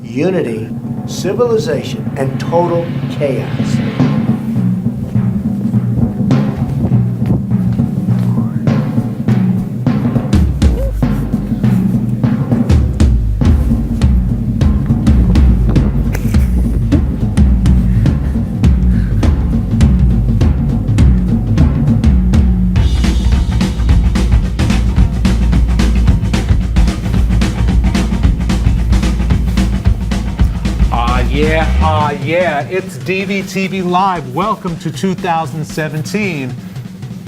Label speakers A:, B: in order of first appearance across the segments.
A: unity, civilization, and total chaos.
B: Yeah, it's DVTV Live. Welcome to 2017.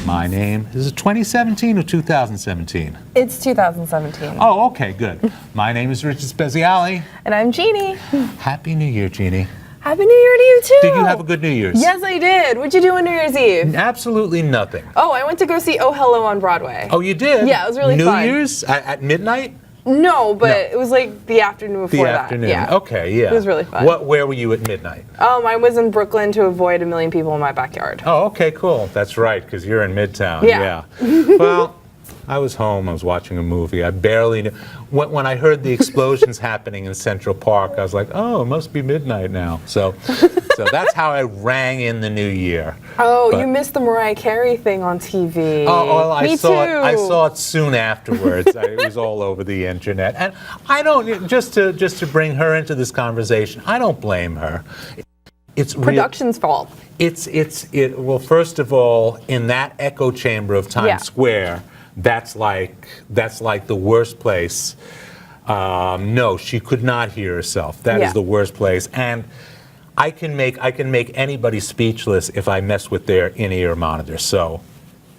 B: My name is it 2017 or 2017?
C: It's 2017.
B: Oh, okay, good. My name is Richard Speziale.
C: And I'm Jeannie.
B: Happy New Year, Jeannie.
C: Happy New Year to you too.
B: Did you have a good New Year's?
C: Yes, I did. What'd you do on New Year's Eve?
B: Absolutely nothing.
C: Oh, I went to go see Oh Hello on Broadway.
B: Oh, you did?
C: Yeah, it was really fun.
B: New Year's at midnight?
C: No, but
B: No.
C: it was like the afternoon before
B: The
C: that.
B: afternoon.
C: Yeah.
B: Okay, yeah.
C: It was really fun.
B: Where were you at midnight?
C: I was in Brooklyn to avoid a million people in my backyard.
B: Oh, okay, cool. That's right, because you're in Midtown.
C: Yeah.
B: Well, I was home. I was watching a movie. I barely knew. When I heard the explosions happening in Central Park, I was like, oh, it must be midnight now. So that's how I rang in the new year.
C: Oh, you missed the Mariah Carey thing on TV.
B: Oh, well, I
C: Me
B: saw
C: too.
B: it. I saw it soon afterwards. It was all over the internet, and I don't just to bring her into this conversation. I don't blame her. It's
C: Production's fault.
B: Well, first of all, in that echo chamber of Times Square, that's like the worst place. No, she could not hear herself. That is the worst place, and I can make anybody speechless if I mess with their in-ear monitor. So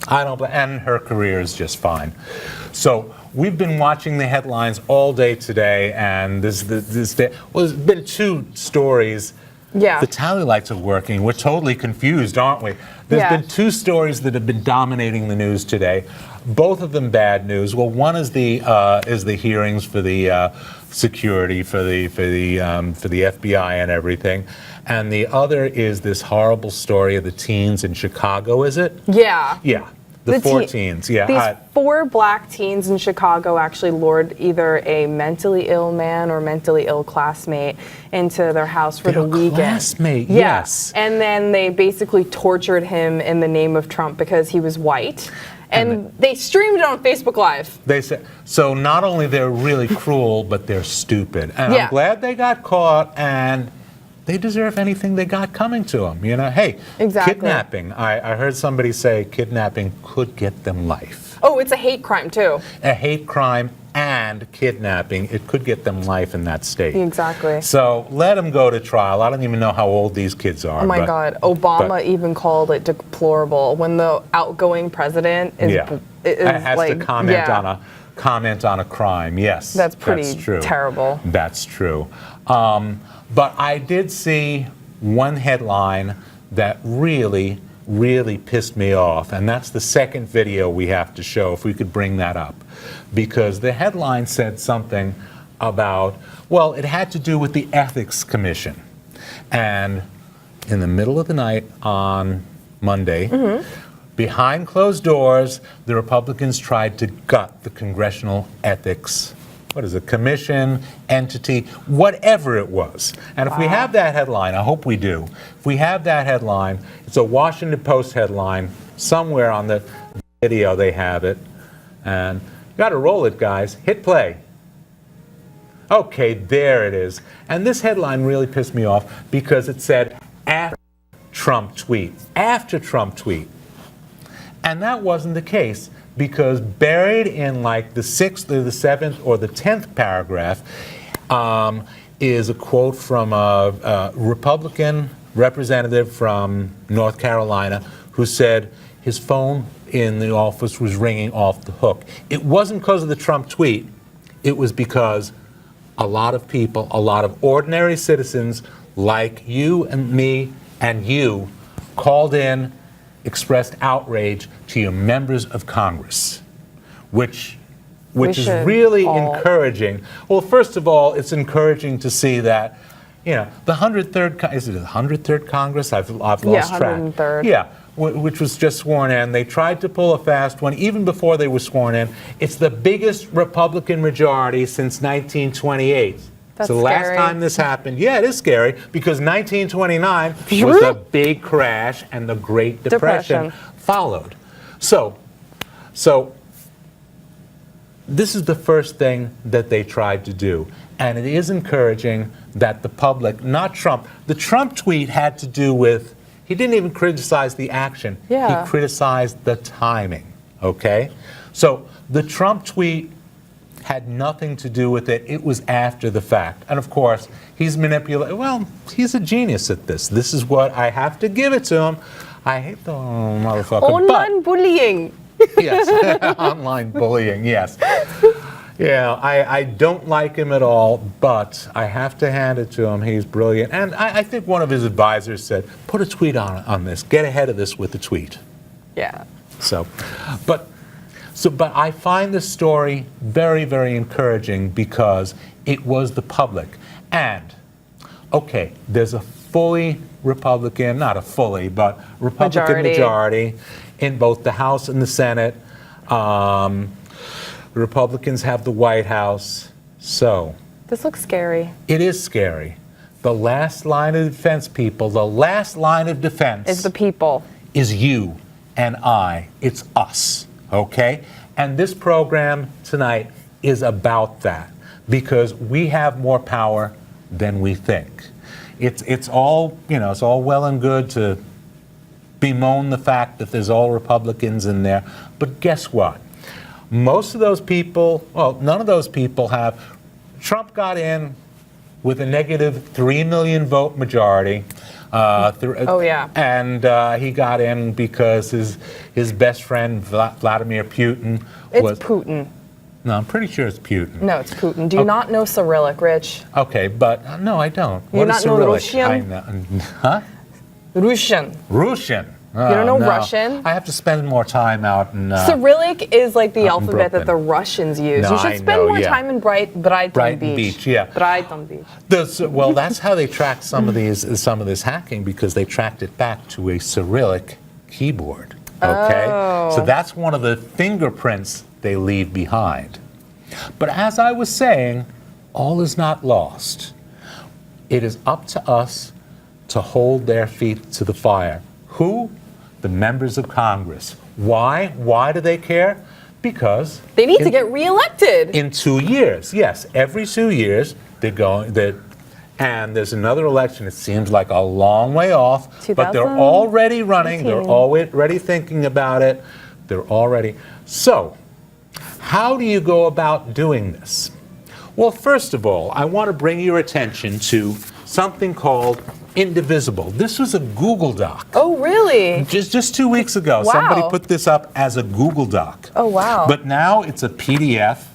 B: I don't. And her career is just fine. So we've been watching the headlines all day today, and this day. Well, there's been two stories.
C: Yeah.
B: The tally lights are working. We're totally confused, aren't we? There's been two stories that have been dominating the news today. Both of them bad news. Well, one is the hearings for the security for the FBI and everything, and the other is this horrible story of the teens in Chicago. Is it?
C: Yeah.
B: Yeah. The four teens, yeah.
C: These four black teens in Chicago actually lured either a mentally ill man or mentally ill classmate into their house for the weekend.
B: Classmate,
C: yeah.
B: Yes.
C: And then they basically tortured him in the name of Trump because he was white. And they streamed it on Facebook Live.
B: They said so. Not only they're really cruel, but they're stupid. And I'm glad they got caught, and they deserve anything they got coming to them. You know, hey, kidnapping. I heard somebody say kidnapping could get them life.
C: Oh, it's a hate crime too.
B: A hate crime and kidnapping. It could get them life in that state.
C: Exactly.
B: So let them go to trial. I don't even know how old these kids are.
C: Oh my God. Obama even called it deplorable when the outgoing president is
B: has
C: like,
B: to comment on a crime. Yes,
C: that's pretty terrible.
B: That's true. But I did see one headline that really pissed me off, and that's the second video we have to show, if we could bring that up. Because the headline said something about, well, it had to do with the Ethics Commission. And in the middle of the night on Monday, behind closed doors, the Republicans tried to gut the Congressional Ethics commission, entity, whatever it was. And if we have that headline, I hope we do. If we have that headline, it's a Washington Post headline. Somewhere on the video they have it. And you got to roll it, guys. Hit play. Okay, there it is. And this headline really pissed me off because it said, after Trump tweet. After Trump tweet. And that wasn't the case. Because buried in like the 6th or the 7th or the 10th paragraph is a quote from a Republican representative from North Carolina who said his phone in the office was ringing off the hook. It wasn't because of the Trump tweet. It was because a lot of people, a lot of ordinary citizens like you and me and you called in, expressed outrage to your members of Congress, which is really encouraging. Well, first of all, it's encouraging to see that, you know, the 103rd, is it the 103rd Congress? I've lost track.
C: 103rd.
B: Yeah, which was just sworn in. They tried to pull a fast one even before they were sworn in. It's the biggest Republican majority since 1928.
C: That's
B: So the last
C: scary.
B: time this happened, yeah, it is scary because 1929 was the big crash and the Great Depression followed. So this is the first thing that they tried to do. And it is encouraging that the public, not Trump, the Trump tweet had to do with, he didn't even criticize the action.
C: Yeah.
B: He criticized the timing, okay? So the Trump tweet had nothing to do with it. It was after the fact. And of course, he's manipulated. Well, he's a genius at this. This is what I have to give it to him. I hate the motherfucker.
C: Online bullying.
B: Yes, online bullying, yes. Yeah, I don't like him at all, but I have to hand it to him. He's brilliant. And I think one of his advisors said, put a tweet on this. Get ahead of this with the tweet.
C: Yeah.
B: But I find this story very, very encouraging because it was the public. And, okay, there's a fully Republican, not a fully, but Republican majority in both the House and the Senate. The Republicans have the White House. So
C: This looks scary.
B: it is scary. The last line of defense, people, the last line of defense
C: Is the people.
B: is you and I. It's us, okay? And this program tonight is about that because we have more power than we think. It's all, you know, it's all well and good to bemoan the fact that there's all Republicans in there, but guess what? Most of those people, well, none of those people have. Trump got in with a negative 3 million vote majority. And he got in because his best friend, Vladimir Putin,
C: It's Putin.
B: No, I'm pretty sure it's Putin.
C: No, it's Putin. Do you not know Cyrillic, Rich?
B: Okay, but no, I don't.
C: You
B: What
C: not
B: is
C: know
B: Cyrillic?
C: Russian?
B: I know. Huh?
C: Russian.
B: Russian.
C: You don't know
B: no.
C: Russian?
B: I have to spend more time out in
C: Cyrillic is like the
B: out in
C: alphabet that the
B: Brooklyn.
C: Russians use.
B: No,
C: You should
B: I
C: spend
B: know,
C: more
B: yeah.
C: time in Brighton Beach.
B: Yeah.
C: Brighton Beach.
B: Well, that's how they tracked some of this hacking because they tracked it back to a Cyrillic keyboard. Okay, so that's one of the fingerprints they leave behind. But as I was saying, all is not lost. It is up to us to hold their feet to the fire. Who? The members of Congress. Why? Why do they care? Because
C: They need to get reelected.
B: in 2 years. Yes, every 2 years they're going. And there's another election. It seems like a long way off, but they're already running. They're already thinking about it. They're already. So, how do you go about doing this? Well, first of all, I want to bring your attention to something called Indivisible. This was a Google Doc.
C: Oh, really?
B: Just 2 weeks ago,
C: Wow.
B: somebody put this up as a Google Doc.
C: Oh, wow.
B: But now it's a PDF,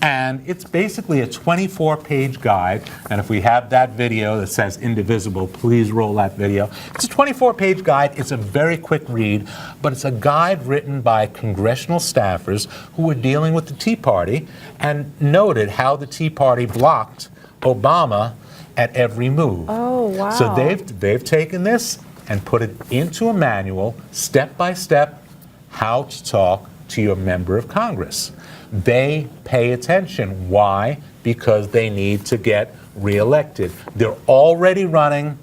B: and it's basically a 24-page guide. And if we have that video that says Indivisible, please roll that video. It's a 24-page guide. It's a very quick read, but it's a guide written by congressional staffers who were dealing with the Tea Party and noted how the Tea Party blocked Obama at every move.
C: Oh, wow.
B: So they've taken this and put it into a manual, step by step, how to talk to your member of Congress. They pay attention. Why? Because they need to get reelected. They're already running.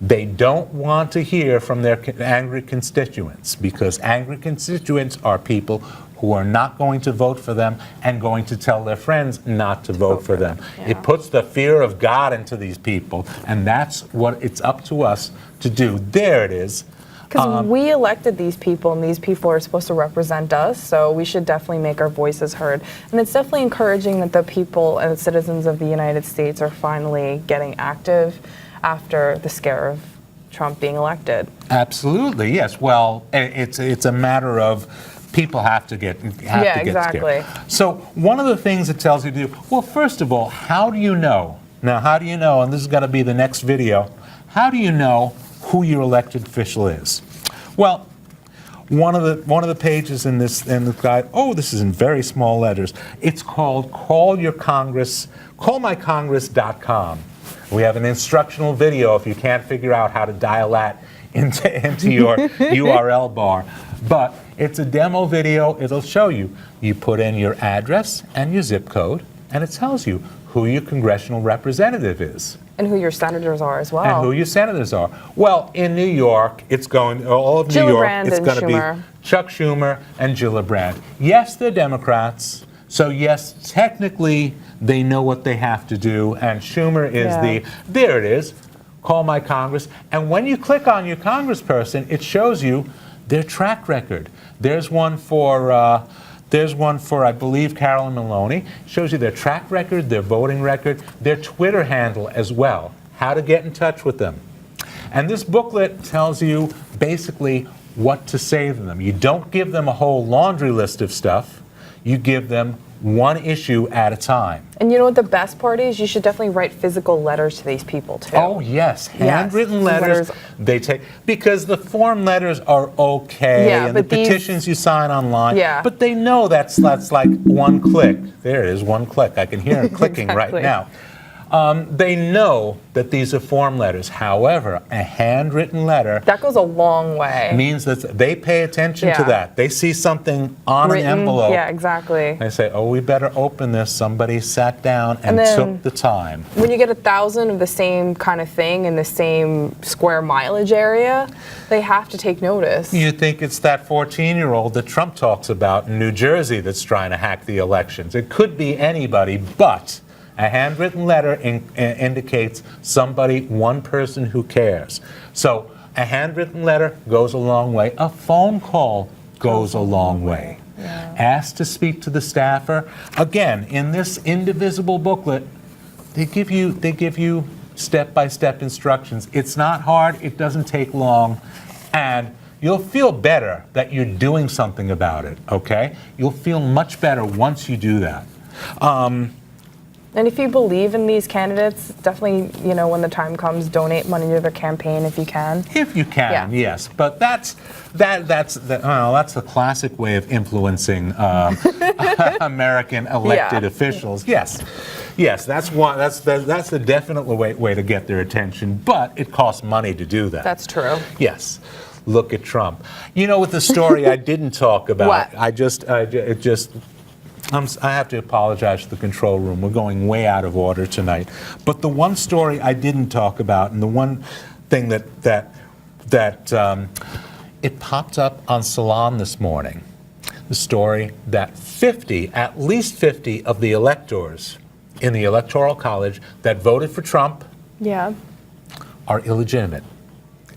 B: They don't want to hear from their angry constituents because angry constituents are people who are not going to vote for them and going to tell their friends not to vote for them.
C: Yeah.
B: It puts the fear of God into these people, and that's what it's up to us to do. There it is.
C: Because we elected these people, and these people are supposed to represent us, so we should definitely make our voices heard. And it's definitely encouraging that the people and the citizens of the United States are finally getting active after the scare of Trump being elected.
B: Absolutely, yes. Well, it's a matter of people have to get
C: exactly.
B: scared. So one of the things it tells you to do, well, first of all, how do you know? Now, how do you know, and this is going to be the next video, how do you know who your elected official is? Well, one of the pages in the guide, this is in very small letters. It's called callmycongress.com. We have an instructional video if you can't figure out how to dial that into your URL bar. But it's a demo video. It'll show you. You put in your address and your zip code, and it tells you who your congressional representative is.
C: And who your senators are as well.
B: And who your senators are. Well, in New York, it's going, all of New York, it's going to be Chuck Schumer and Gillibrand. Yes, they're Democrats. So yes, technically, they know what they have to do. And Schumer is there it is, call my Congress. And when you click on your congressperson, it shows you their track record. There's one for, I believe, Carolyn Maloney. It shows you their track record, their voting record, their Twitter handle as well, how to get in touch with them. And this booklet tells you basically what to say to them. You don't give them a whole laundry list of stuff. You give them one issue at a time. And you know what the best part is? You should definitely write physical letters to these people too. Oh yes, handwritten letters. They take, because the form letters are okay, and the petitions you sign online. But they know that's like one click. There it is, one click. I can hear it clicking right now. They know that these are form letters. However, a handwritten letter, that goes a long way. Means that they pay attention to that. They see something on an envelope. Yeah, exactly. They say, oh, we better open this. Somebody sat down and took the time. When you get 1,000 of the same kind of thing in the same square mileage area, they have to take notice. You think it's that 14-year-old that Trump talks about in New Jersey that's trying to hack the elections. It could be anybody, but a handwritten letter indicates somebody, one person who cares. So a handwritten letter goes a long way. A phone call goes a long way. Ask to speak to the staffer. Again, in this indivisible booklet, they give you step-by-step instructions. It's not hard. It doesn't take long. And you'll feel better that you're doing something about it, okay? You'll feel much better once you do that. And if you believe in these candidates, definitely, you know, when the time comes, donate money to their campaign if you can. If you can, yes. But that's the classic way of influencing American elected officials. Yes, that's the definite way to get their attention. But it costs money to do that. That's true. Yes. Look at Trump. You know, with the story I didn't talk about. What? I have to apologize to the control room. We're going way out of order tonight. But the one story I didn't talk about, and the one thing that it popped up on Salon this morning, the story that at least 50 of the electors in the Electoral College that voted for Trump are illegitimate.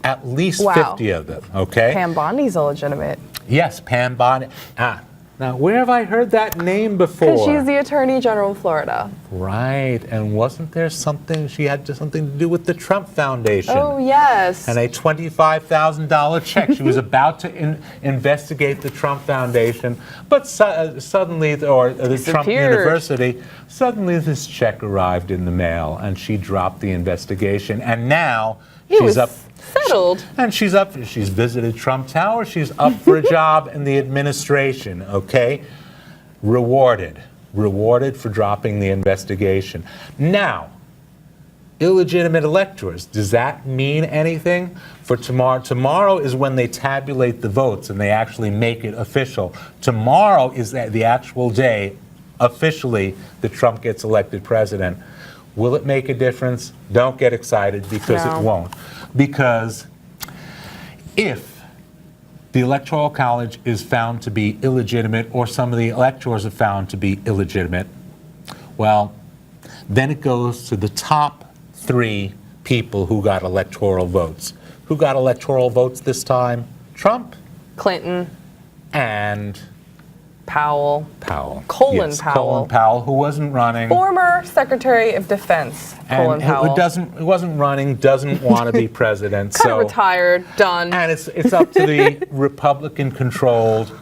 B: At least 50 of them, okay? Pam Bondi's illegitimate. Yes, Pam Bondi. Now, where have I heard that name before? Because she's the Attorney General of Florida. Right, and wasn't there something, she had something to do with the Trump Foundation? Oh, yes. And a $25,000 check. She was about to investigate the Trump Foundation, but suddenly, or the Trump University, suddenly this check arrived in the mail, and she dropped the investigation, and now she's up. Settled. And she's visited Trump Tower. She's up for a job in the administration, okay? Rewarded for dropping the investigation. Now, illegitimate electors, does that mean anything? For tomorrow? Tomorrow is when they tabulate the votes and they actually make it official. Tomorrow is the actual day, officially, that Trump gets elected president. Will it make a difference? Don't get excited, because it won't. Because if the Electoral College is found to be illegitimate, or some of the electors are found to be illegitimate, well, then it goes to the top 3 people who got electoral votes. Who got electoral votes this time? Trump, Clinton, and Powell. Colin Powell, who wasn't running. Former Secretary of Defense, Colin Powell. It wasn't running, doesn't want to be president. Kind of retired, done. And it's up to the Republican-controlled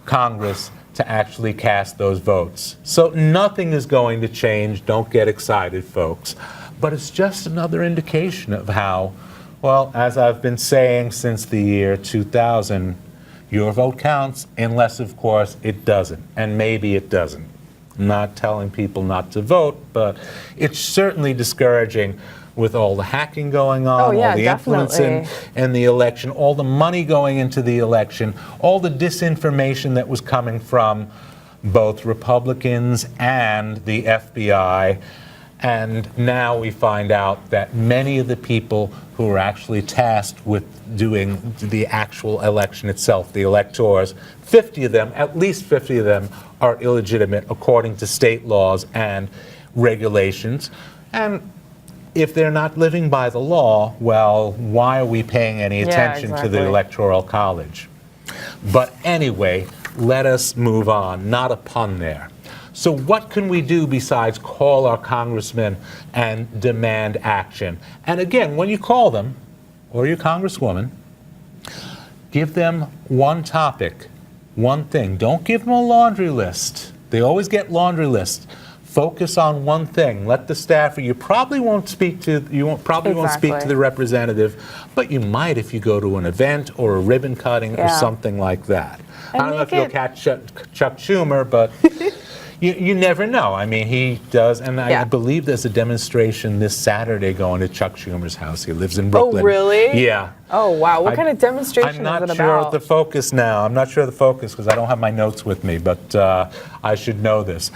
B: Congress to actually cast those votes. So nothing is going to change. Don't get excited, folks. But it's just another indication of how, well, as I've been saying since the year 2000, your vote counts, unless, of course, it doesn't. And maybe it doesn't. I'm not telling people not to vote, but it's certainly discouraging with all the hacking going on, all the influence in the election, all the money going into the election, all the disinformation that was coming from both Republicans and the FBI. And now we find out that many of the people who are actually tasked with doing the actual election itself, the electors, 50 of them, at least 50 of them, are illegitimate according to state laws and regulations. And if they're not living by the law, well, why are we paying any attention to the Electoral College? But anyway, let us move on. Not a pun there. So what can we do besides call our congressmen and demand action? And again, when you call them, or your congresswoman, give them one topic, one thing. Don't give them a laundry list. They always get laundry lists. Focus on one thing. Let the staffer. You probably won't speak to. Won't speak to the representative, but you might if you go to an event or a ribbon cutting or something like that. I don't know if you'll catch Chuck Schumer, but. You never know. I mean, he does, and I believe there's a demonstration this Saturday going to Chuck Schumer's house. He lives in Brooklyn.
C: Oh, really?
B: Yeah.
C: Oh, wow. What kind of demonstration is it about?
B: I'm not sure of the focus now. I'm not sure of the focus because I don't have my notes with me, but I should know this.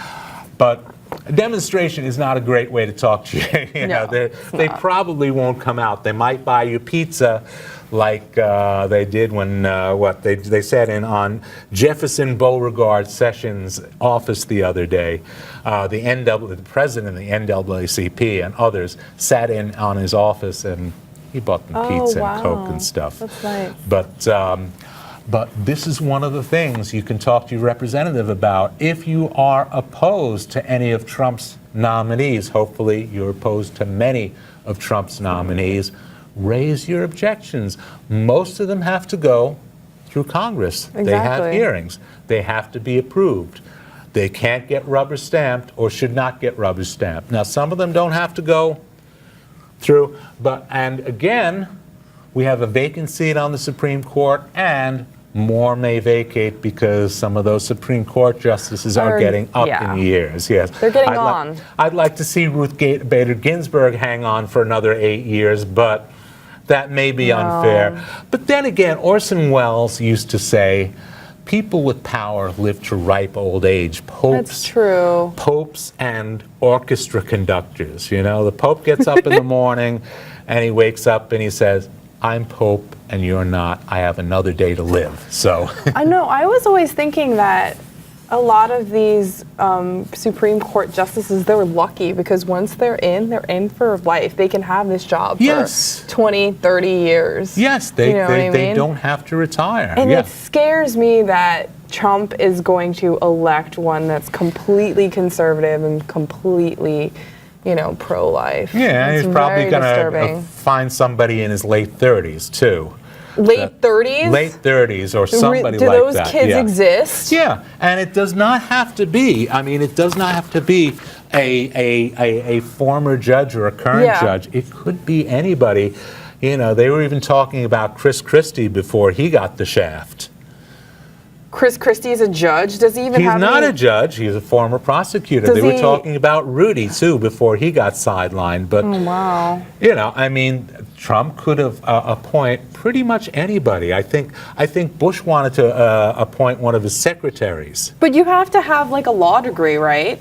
B: But a demonstration is not a great way to talk to you. You know, they probably won't come out. They might buy you pizza, like they did when they sat in on Jefferson Beauregard Sessions' office the other day. The president of the NAACP and others sat in on his office, and he bought them pizza and Coke and stuff.
C: That's nice.
B: But this is one of the things you can talk to your representative about if you are opposed to any of Trump's nominees. Hopefully you're opposed to many of Trump's nominees. Raise your objections. Most of them have to go through Congress.
C: Exactly.
B: They have hearings. They have to be approved. They can't get rubber stamped or should not get rubber stamped. Now, some of them don't have to go through, and again, we have a vacant seat on the Supreme Court, and more may vacate because some of those Supreme Court justices are getting up in years. Yes,
C: they're getting on.
B: I'd like to see Ruth Bader Ginsburg hang on for another 8 years, but that may be unfair. But then again, Orson Welles used to say, people with power live to ripe old age.
C: That's true.
B: Popes and orchestra conductors. You know, the Pope gets up in the morning and he wakes up and he says, I'm Pope and you're not. I have another day to live. So
C: I know. I was always thinking that a lot of these Supreme Court justices, they're lucky because once they're in for life. They can have this job for 20, 30 years.
B: Yes, they don't have to retire.
C: And it scares me that Trump is going to elect one that's completely conservative and completely, pro-life.
B: Yeah, and he's probably going to find somebody in his late 30s, too.
C: Late 30s?
B: Late 30s or somebody like that.
C: Do those kids exist?
B: Yeah, and it does not have to be, it does not have to be a former judge or a current judge. It could be anybody. They were even talking about Chris Christie before he got the shaft.
C: Chris Christie is a judge? Does he even
B: have He's not a judge. He's a former prosecutor. They were talking about Rudy, too, before he got sidelined. But, Trump could have appoint pretty much anybody. I think Bush wanted to appoint one of his secretaries.
C: But you have to have, a law degree, right?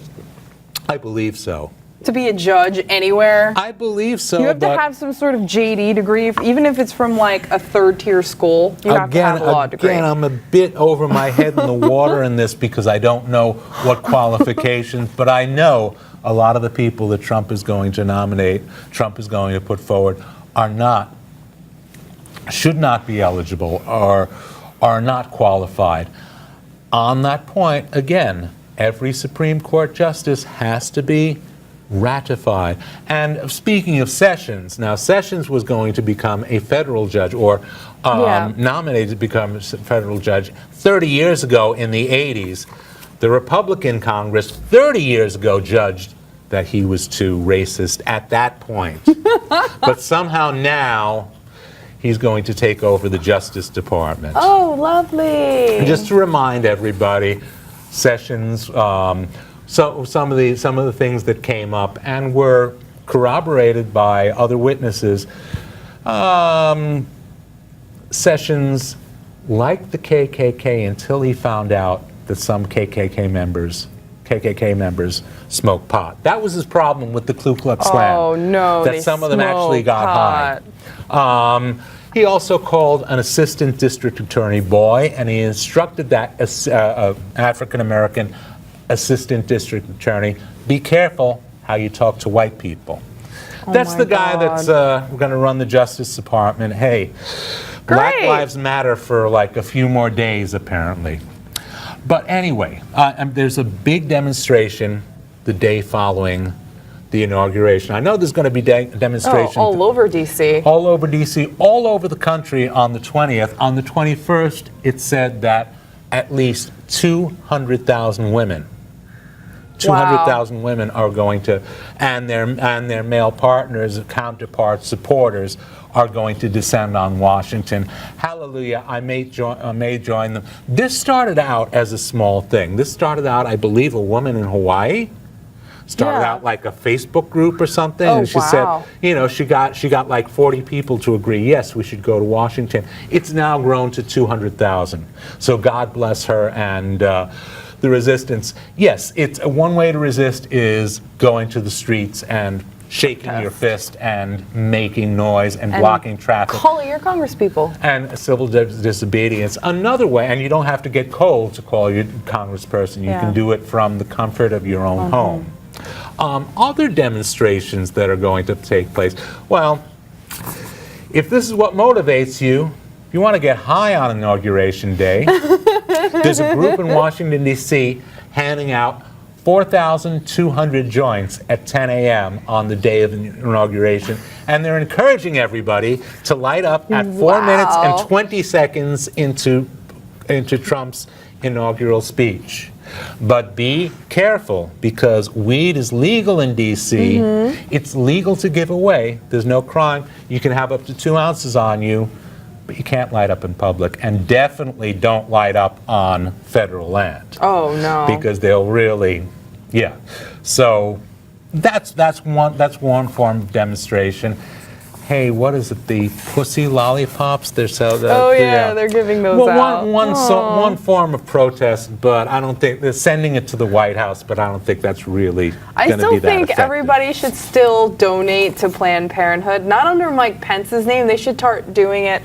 B: I believe so.
C: To be a judge anywhere?
B: I believe so.
C: You have to have some sort of JD degree, even if it's from a third-tier school. You have to have a law degree.
B: Again, I'm a bit over my head in the water in this because I don't know what qualifications, but I know a lot of the people that Trump is going to nominate, Trump is going to put forward, should not be eligible or are not qualified. On that point, again, every Supreme Court justice has to be ratified. And speaking of Sessions, now Sessions was going to become a federal judge or nominated to become a federal judge 30 years ago in the 80s. The Republican Congress 30 years ago judged that he was too racist at that point. But somehow now he's going to take over the Justice Department.
C: Oh, lovely.
B: And just to remind everybody, Sessions So some of the things that came up and were corroborated by other witnesses, Sessions liked the KKK until he found out that some KKK members smoke pot. That was his problem with the Ku Klux Klan.
C: Oh no,
B: that some of them actually got high. He also called an assistant district attorney boy, and he instructed that African-American assistant district attorney, be careful how you talk to white people. That's the guy that's going to run the Justice Department. Hey, Black Lives Matter for like a few more days, apparently. But anyway, there's a big demonstration the day following the inauguration. I know there's going to be demonstrations
C: all over D.C.
B: All over D.C., all over the country on the 20th. On the 21st, it said that at least 200,000 women, 200,000 women are going to, and their male partners, counterparts, supporters are going to descend on Washington. Hallelujah, I may join them. This started out as a small thing. This started out, I believe, a woman in Hawaii started out like a Facebook group or something, and she said, you know, she got like 40 people to agree, yes, we should go to Washington. It's now grown to 200,000. So God bless her and the resistance. Yes, it's one way to resist is going to the streets and shaking your fist and making noise and blocking traffic.
C: Call your congresspeople.
B: And civil disobedience. Another way, and you don't have to get cold to call your congressperson. You can do it from the comfort of your own home. Other demonstrations that are going to take place. Well, if this is what motivates you, if you want to get high on Inauguration Day, there's a group in Washington, D.C. handing out 4,200 joints at 10 a.m. on the day of the inauguration, and they're encouraging everybody to light up at 4 minutes and 20 seconds into Trump's inaugural speech. But be careful, because weed is legal in D.C. It's legal to give away. There's no crime. You can have up to 2 ounces on you, but you can't light up in public. And definitely don't light up on federal land.
C: Oh, no.
B: Because they'll really, So that's one form of demonstration. Hey, what is it? The pussy lollipops? They're
C: they're giving those out.
B: One form of protest, but I don't think they're sending it to the White House. But I don't think that's really going to be that effective.
C: I still think everybody should still donate to Planned Parenthood, not under Mike Pence's name. They should start doing it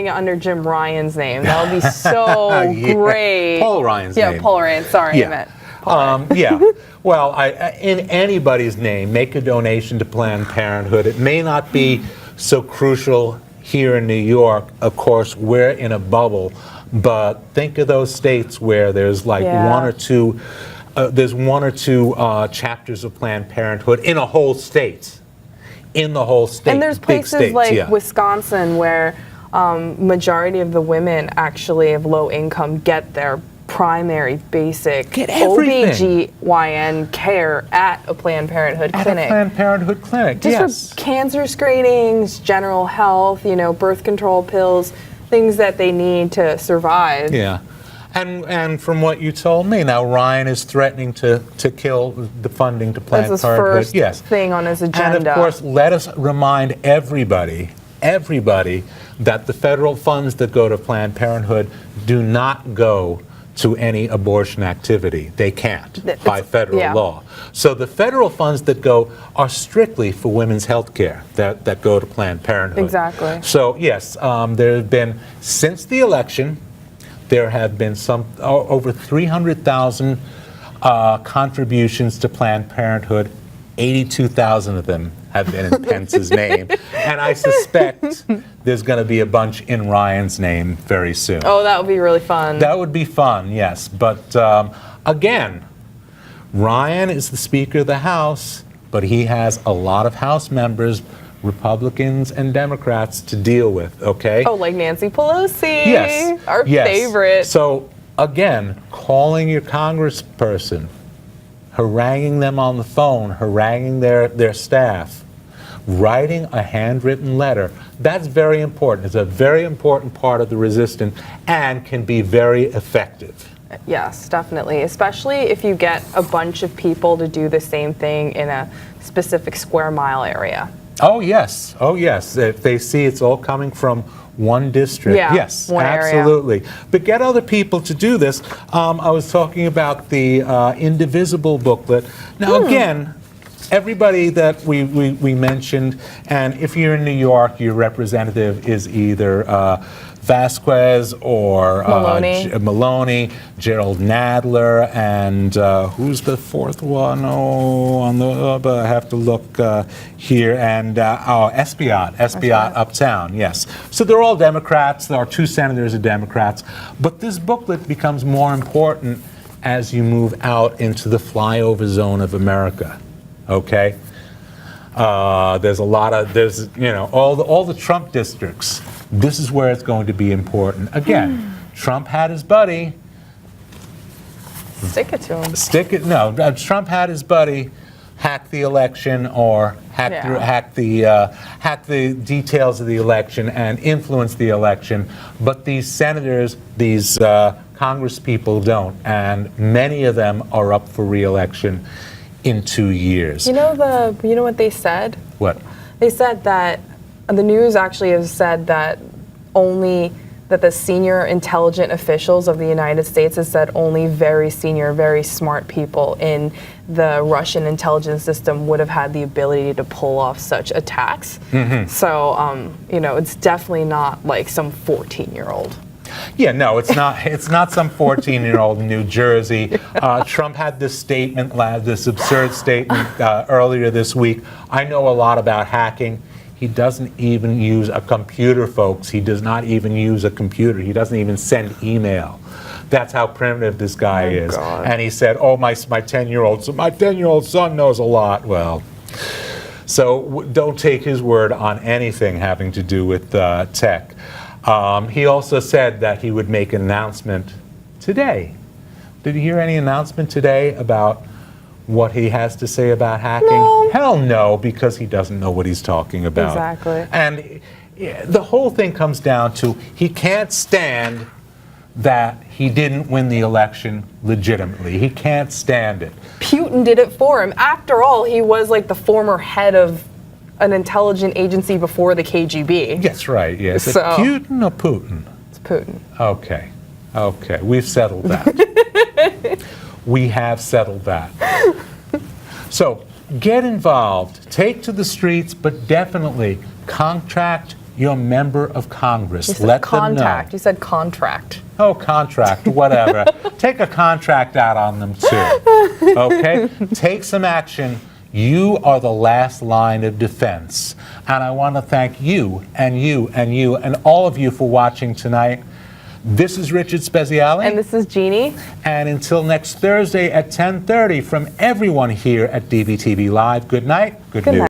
C: under Jim Ryan's name. That would be so great.
B: Paul Ryan's name.
C: Yeah, Paul Ryan. Sorry, I meant.
B: Well, in anybody's name, make a donation to Planned Parenthood. It may not be so crucial here in New York. Of course, we're in a bubble, but think of those states where there's like one or two chapters of Planned Parenthood in a whole state. In the whole state.
C: And there's places like Wisconsin where majority of the women actually of low income get their primary basic OBGYN care at a Planned Parenthood clinic.
B: At a Planned Parenthood clinic,
C: Just for cancer screenings, general health, birth control pills, things that they need to survive.
B: Yeah. And from what you told me, now Ryan is threatening to kill the funding to Planned Parenthood.
C: That's his first thing on his agenda.
B: And of course, let us remind everybody that the federal funds that go to Planned Parenthood do not go to any abortion activity. They can't by federal law. So the federal funds that go are strictly for women's health care that go to Planned Parenthood.
C: Exactly.
B: So yes, there have been, since the election, there have been over 300,000 contributions to Planned Parenthood. 82,000 of them have been in Pence's name. And I suspect there's going to be a bunch in Ryan's name very soon.
C: Oh, that would be really fun.
B: That would be fun, yes. But again, Ryan is the Speaker of the House, but he has a lot of House members, Republicans and Democrats, to deal with, okay?
C: Oh, like Nancy Pelosi, our favorite.
B: So again, calling your congressperson, haranguing them on the phone, haranguing their staff, writing a handwritten letter, that's very important. It's a very important part of the resistance and can be very effective.
C: Yes, definitely, especially if you get a bunch of people to do the same thing in a specific square mile area.
B: Oh yes, if they see it's all coming from one district.
C: Yeah,
B: Yes,
C: one area.
B: absolutely. But get other people to do this. I was talking about the Indivisible booklet. Now, again, everybody that we mentioned, and if you're in New York, your representative is either Vasquez or Maloney, Gerald Nadler, and who's the fourth one? Oh, on the I have to look here, and Espeon uptown. Yes, so they're all Democrats. There are 2 senators are Democrats, but this booklet becomes more important as you move out into the flyover zone of America. Okay. There's a lot of all the Trump districts. This is where it's going to be important. Again, Trump had his buddy.
C: Stick it to him.
B: Trump had his buddy hack the election or hack the details of the election and influence the election. But these senators, these Congress people don't, and many of them are up for re-election in 2 years.
C: You know what they said?
B: What?
C: They said that the news actually has said that the senior intelligent officials of the United States has said only very senior, very smart people in the Russian intelligence system would have had the ability to pull off such attacks. So, it's definitely not like some 14-year-old.
B: Yeah, no, it's not. It's not some 14-year-old in New Jersey. Trump had this statement, this absurd statement earlier this week. I know a lot about hacking. He doesn't even use a computer, folks. He does not even use a computer. He doesn't even send email. That's how primitive this guy is.
C: God.
B: And he said, "Oh, my 10-year-old son knows a lot." Well, so don't take his word on anything having to do with tech. He also said that he would make an announcement today. Did you hear any announcement today about what he has to say about hacking?
C: No.
B: Hell no, because he doesn't know what he's talking about.
C: Exactly.
B: And the whole thing comes down to he can't stand that he didn't win the election legitimately. He can't stand it.
C: Putin did it for him. After all, he was like the former head of an intelligence agency before the KGB.
B: That's right, yes. Is it Putin or Putin?
C: It's Putin.
B: Okay. We've settled that. We have settled that. So get involved, take to the streets, but definitely contract your member of Congress.
C: You said
B: Let
C: contact.
B: them know.
C: You said contract.
B: Oh, contract, whatever. Take a contract out on them too. Okay? Take some action. You are the last line of defense. And I want to thank you and you and you and all of you for watching tonight. This is Richard Speziale.
C: And this is Jeannie.
B: And until next Thursday at 10:30, from everyone here at DVTV Live, good night, good news.